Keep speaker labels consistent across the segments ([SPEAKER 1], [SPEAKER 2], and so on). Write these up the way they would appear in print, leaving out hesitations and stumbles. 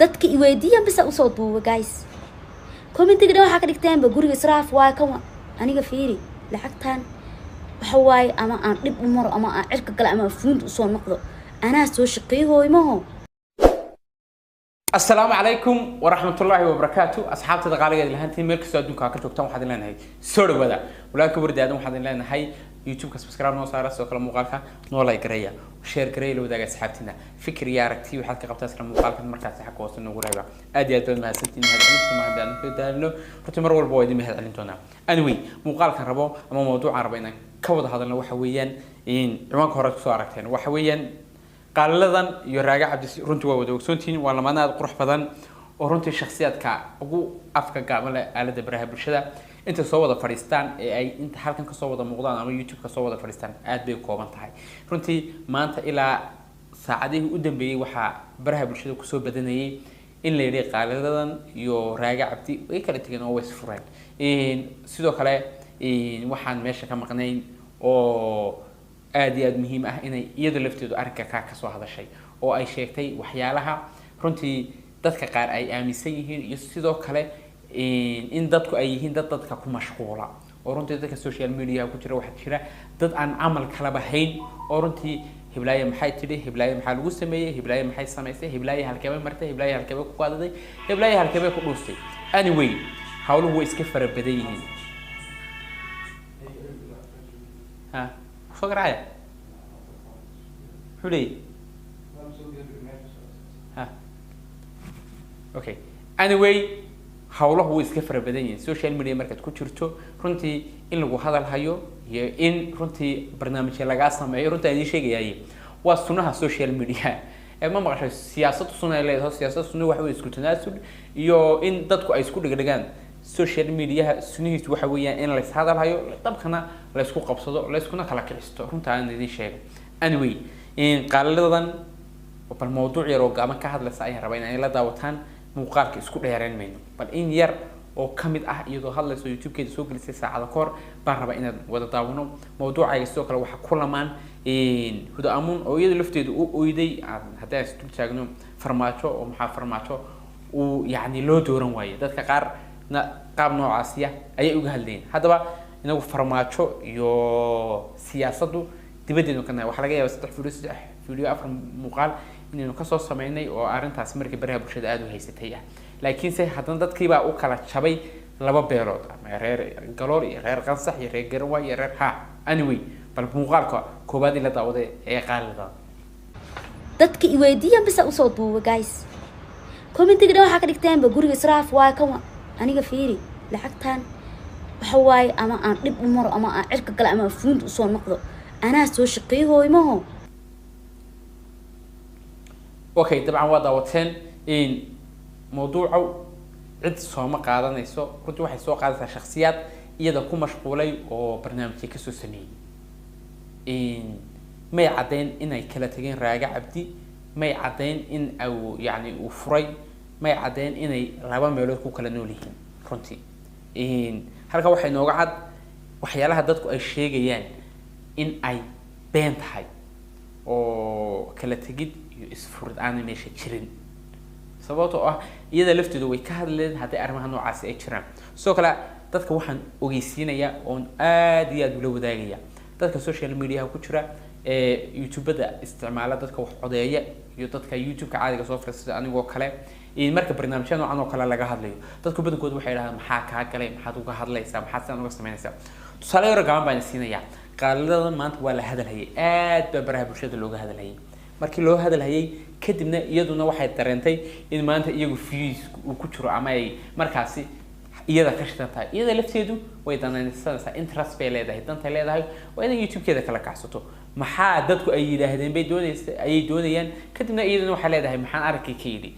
[SPEAKER 1] dadka i weydiiyaan bisa u soo duuba guys commentiga waxa ka dhigtaan ba guriga israaf waa kan aniga fiiri lacagtan waxa waay ama aan dib u maro ama aan cirka kale ama fuund u soo noqdo ana soo shaqeeyooymaho
[SPEAKER 2] السلام عليكم ورحمة الله وبركاته أصحاب تدقالي الهانتين ملك سودون كاكل جوكتان واحد لنا هاي سوري وذا ولكن برد هذا واحد لنا هاي يوتيوب كسبسكرايب نوصار سوكل مقالك نولا يقريا وشير قريا لو ذاك أصحابتنا فكر يا ركتي وحد كقبت أسكر مقالك المركز حق وصل نقولها أدي أدل ما سنتين هذا أنت ما بدنا نبدأ له رتمر والبوي دي مهد علينا anyway مقالك ربو أما موضوع عربينا كود هذا اللي وحويا إن عمان كهرت صارتين وحويا قال لذن يراجع عبد رنت وودوكسونتين ولا ما ناد قرح بدن ورنت الشخصيات كأبو أفكار قابلة على دبرها بالشدة أنت صوّد فريستان أي أنت حالك كصوّد مقدان أو يوتيوب كصوّد فريستان أد بيكوبان تاعي رنتي ما أنت إلى ساعده قدام بي وح برها بالشدة كسب بدنيه إن اللي يريق قال لذن يراجع عبدي ويكره تيجي نويس فرين إن سيدو كله إن واحد ماشي كمقنين أو aad muhiim ah inay iyada lafteedu arka ka soo hadashay oo ay sheegtay waxyaalaha runtii dadka qaar ay aaminsan yihiin iyo sidoo kale in dadku ay yihiin dadka ku mashquula oo runtii dadka social media ku jira waxa jira dad aan amal kala bahayn oo runtii hiblaaye maxay tidhi hiblaaye maxaa lagu sameeyay hiblaaye maxay samaysay hiblaaye halkaba martay hiblaaye halkaba ku qaadaday hiblaaye halkaba ku dhuustay anyway hawluhu way iska farabadan yihiin ha فقرأيه حلي ها اوكي anyway hawlo هو iska farabadan social media markaad ku jirto runtii in lagu hadal hayo iyo in runtii barnaamijyo laga sameeyo runtii ay sheegayay waa sunaha social media ma maqashay siyaasaddu sunay leedahay siyaasaddu sunay wax way isku tanaasul iyo in dadku ay isku dhigdhigaan social media sunihiisu waxa weeyaan in la hadal hayo dabkana la isku qabsado la iskuna kala kicisto runta aan idin sheego anyway in qaaladan bal mowduuc yar oo gaaban ka hadlaysa ay rabaan inay la daawataan muuqaalka isku dheereen mayno bal in yar oo kamid ah iyadoo hadlayso youtube-keeda soo gelisay saacada koor baan rabaa inaad wada daawano mowduucayga sidoo kale waxa ku lamaan huda amun oo iyada lafteedu u oyday haddii isku taagno farmaajo oo maxaa farmaajo uu yaani loo dooran waayo dadka qaar qaab noocaasiya ayay uga hadleen haddaba inagu farmaajo iyo siyaasaddu dibadeenu kana waxa laga yaabaa 3 video afar muuqaal inaynu ka soo sameynay oo arintaas markii baraha bulshada aad u haysatay laakiin se hadan dadkii baa u kala jabay laba beelood ama reer galool iyo reer qansax iyo reer garwa iyo reer ha anyway bal muuqaalka koobaad ila daawada ee qaalada
[SPEAKER 1] dadka i weydiiyaan bisa u soo duuba guys commentiga waxa ka dhigtaan ba guriga israaf waa kan aniga fiiri lacagtan waxa waay ama aan dib u maro ama aan cirka kale ama fuund u soo noqdo ana soo shaqeeyooymaho
[SPEAKER 2] okay dabcan waa daawateen in mowduuca cid soo ma qaadanayso runtii waxay soo qaadaysaa shakhsiyaad iyada ku mashquulay oo barnaamijka ka soo sameeyay may cadeen inay kala tageen raaga cabdi may cadeen in uu yaani uu furay may cadeen inay laba meelood ku kala nool yihiin runtii halka waxay nooga cad waxyaalaha dadku ay sheegayaan in ay been tahay oo kala tagid iyo isfurid aan meesha jirin sababtoo ah iyada lafteedu way ka hadleen haddii arrimaha noocaas ay jiraan soo kale dadka waxaan ogeysiinayaa oo aad iyo aad ula wadaagaya dadka social media ku jira youtube-da isticmaala dadka wax codeeya iyo dadka youtube-ka caadiga soo fiirsada anigoo kale marka barnaamijyada noocan oo kale laga hadlayo dadku badankoodu waxay yiraahdaan maxaa ka galay maxaad uga hadlaysaa maxaad sidaan uga sameynaysaa tusaale yar gaaban baan siinayaa qaaladan maanta waa la hadalhayay aad baa baraha bulshada looga hadalhayay markii loo hadalhayay kadibna iyaduna waxay dareentay in maanta iyagu fees uu ku jiro ama ay markaasi iyada ka shidantahay iyada lafteedu way danaysanaysaa interest bay leedahay danta leedahay waa inay youtube-keeda kala kacsato maxaa dadku ay yiraahdeen bay doonayaan kadibna iyaduna waxay leedahay maxaan arkay ka yidhi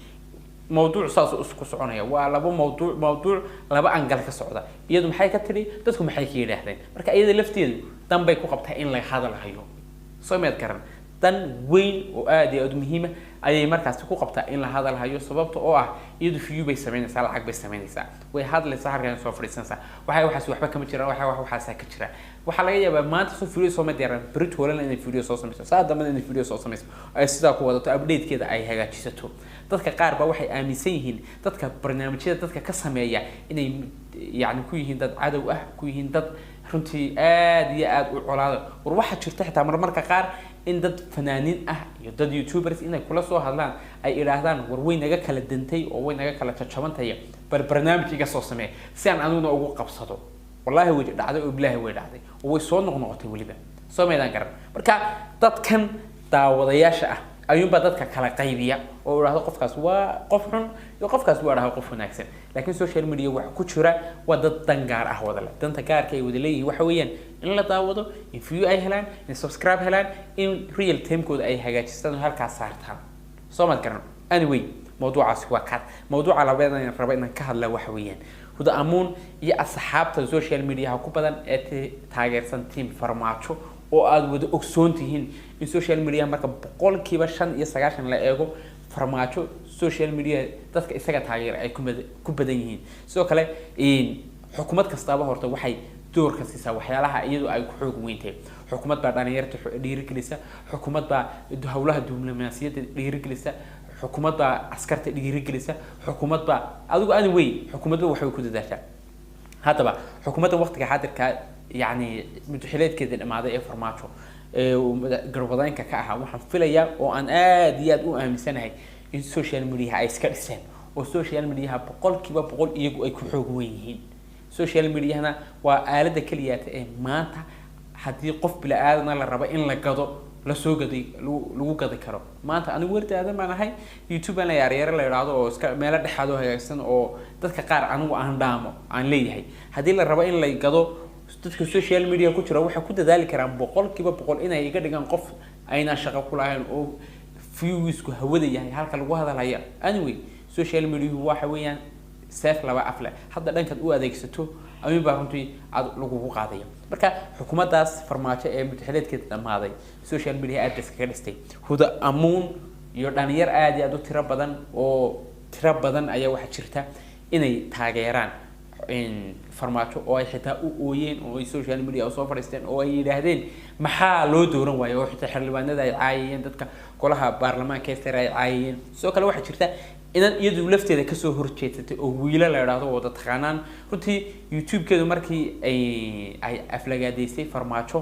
[SPEAKER 2] موضوع ساس اسكو سكونيا waa laba موضوع laba angal ka socda iyadu maxay ka tiri dadku maxay ka yiraahdeen marka iyada lafteedu dan bay ku qabtay in la hadal hayo soo meed karan dan weyn oo aad iyo aad muhiim ah ayay markaas ku qabtaa in la hadal hayo sababta oo ah iyadu view bay sameynaysaa lacag bay sameynaysaa way hadlaysaa halkan soo fadhiisanaysaa waxaas waxba kama jiraan waxaas ka jira waxa laga yaabaa maanta soo video soo madiyaaran brit wala inay video soo sameyso saadama inay video soo sameyso ay sidaa ku wadato update-keeda ay hagaajisato dadka qaar ba waxay aaminsan yihiin dadka barnaamijyada dadka ka sameeya inay yani ku yihiin dad cadow ah ku yihiin dad runtii aad iyo aad u colaado war waxa jirta xitaa marmarka qaar in dad fanaaniin ah iyo dad youtubers inay kula soo hadlaan ay ilaahdaan war way naga kala dantay oo way naga kala jajabantay barnaamij iga soo samee si aan anuguna ugu qabsado wallahi way dhacday oo billahi way dhacday oo way soo noqnoqotay waliba soo meedan garan marka dadkan daawadayaasha ah ayuunba dadka kala qaybiya oo iraahdo qofkaas waa qof xun iyo qofkaas waa qof wanaagsan laakiin social media wax ku jira waa dad dangaar ah wada leh danta gaarka ay wada leeyihiin waxa weeyaan in la daawado in view ay helaan in subscribe helaan in real time kooda ay hagaajistaan halkaas saartaan soo ma garan anyway mawduucaas waa ka mawduuca labaadna raba inaan ka hadla waxa weeyaan huda amuun iyo asxaabta social media ku badan ee taageersan team farmaajo oo aad wada ogsoon tihiin in social media marka 5% la eego farmaajo social media dadka isaga taageer ay ku badan yihiin sidoo kale xukuumad kastaba horta waxay door ka siisaa waxyaalaha iyadu ay ku xoog weyntahay xukuumad baa dhalinyarta dhiirigelisa xukuumad baa hawlaha diblomaasiyadda dhiirigelisa xukuumad baa askarta dhiirigelisa xukuumad baa adigu anyway xukuumadba waxay ku dadaashaa hadaba xukuumadda waqtiga xaadirka يعني مدحلات كده المعادة إيه فرماتشو قربضين كأها وحن فيليا وأن آديات وأهم سنة هاي السوشيال ميديا عايز كرسان والسوشيال ميديا بقول كيف بقول يجوا يكون حقوقيين السوشيال ميديا هنا وآلة كليات إيه ما حد يقف بلا آلة للربع إن لقضوا لسوق دي لو قضي كرو ما أنت أنا ورد هذا معنا هاي يوتيوب أنا يارير لا يرادو ما لا حدو هاي سن أو تذكر عنو عن دامو عن ليه هاي هذه للربع إن لقضوا dadka social media ku jira waxa ku dadaali karaan 100% inay iga dhigaan qof ayna shaqo ku lahayn oo views ku hawada yahay halka lagu hadalaya anyway social media waxa weeyaan saaf laba afle hadda dhanka u adeegsato ama baa runtii aad lagu qaadayo marka xukuumaddaas farmaajo ee mudxeleedkeeda dhamaaday social media aad iskaga dhistay huda amuun iyo dhalinyar aad iyo aad u tiro badan ayaa waxa jirta inay taageeraan in farmaajo oo ay xitaa u ooyeen oo ay social media soo fadhiisteen oo ay yiraahdeen maxaa loo dooran waayo oo xitaa xildhibaanada ay caayeen dadka golaha baarlamaanka ee sare ay caayeen soo kale waxa jirta inaan iyadu lafteeda ka soo horjeedsatay oo wiila la yiraahdo wada taqaanaan runtii youtube-keedu markii ay aflagaadeysay farmaajo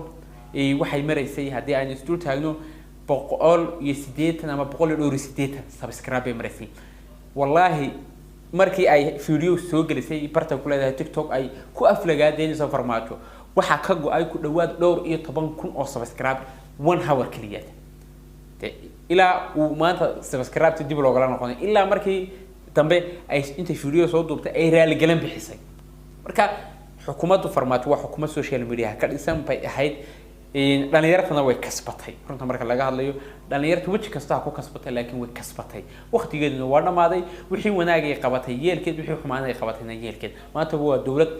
[SPEAKER 2] waxay maraysay haddii aan isdul taagno 180 ama 180 subscribe maraysay wallahi markii ay video soo gelisay barta ku leedahay TikTok ay ku aflagaadeenayso farmaajo waxa ka go'ay ku dhawaad 12,000 oo subscribe 1 hour kaliya ila uu maanta subscribe dib loo galan noqon ila markii dambe ay inta video soo duubtay ay raali galan bixisay marka xukuumaddu farmaajo waa xukuumad social media ka dhisan bay ahayd dhalinyartana way kasbatay runta marka laga hadlayo dhalinyartu wajh kasta ku kasbatay laakiin way kasbatay waqtigeeduna waa dhamaaday wixii wanaag ay qabatay yeelkeed wixii xumaan ay qabatayna yeelkeed maanta waa dawlad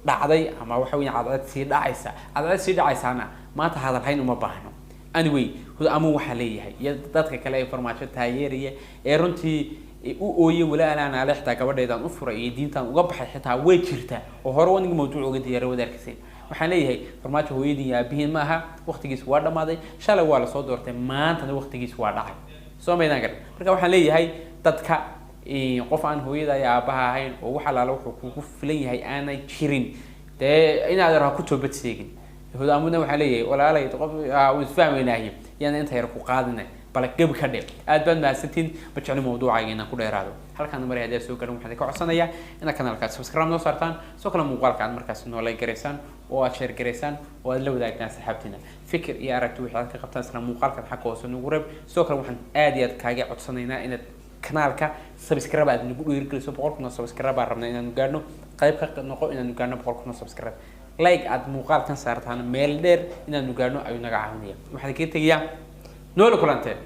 [SPEAKER 2] dhacday ama waxa weeyaan cadaalad sii dhacaysana maanta hadal hayn uma baahno anyway huda amu waxa leeyahay iyo dadka kale ee farmaajo taageeriya ee runtii u ooyay walaalana aleexda gabadheedan u furay iyo diintan uga baxay xitaa way jirtaa oo hore waniga mawduuc uga diyaar wadaarkiisay waxaan leeyahay farmaajo hooyadii aabihiin ma aha waqtigiis waa dhamaaday shalay waa la soo doortay maanta waqtigiis waa dhacay soo meedan gar marka waxaan leeyahay dadka qof aan hooyada iyo aabaha ahayn oo waxa la wuxuu ku filan yahay aanay jirin inaad raha ku toobad seegin huda amuna waxa leeyahay walaalay qof uu isfahmaynahay yana inta yar ku qaadinay bal gab ka dhig aad baan maasantiin bajacno mawduucayna ku dheeraado halkaan maray hadii soo garan waxaan ka codsanayaa inaad kanaalka subscribe noo saartaan soo kala muuqaalka aad markaas noo like gareysaan oo aad share gareysaan oo aad la wadaagtaan saxaabtina fikir iyo aragti wixii ka qabtaan isla muuqaalkan xaq oo soo reeb soo kala waxaan aad iyo aad kaaga codsanaynaa inaad kanaalka subscribe aad nagu dhiirigeliso 100 subscribe aan rabnaa inaan gaarno qayb ka noqo inaan gaarno 100 subscribe like aad muuqaalkan saartaan meel dheer inaan gaarno ayuu naga caawinaya waxaan ka tagayaa نقول كلانته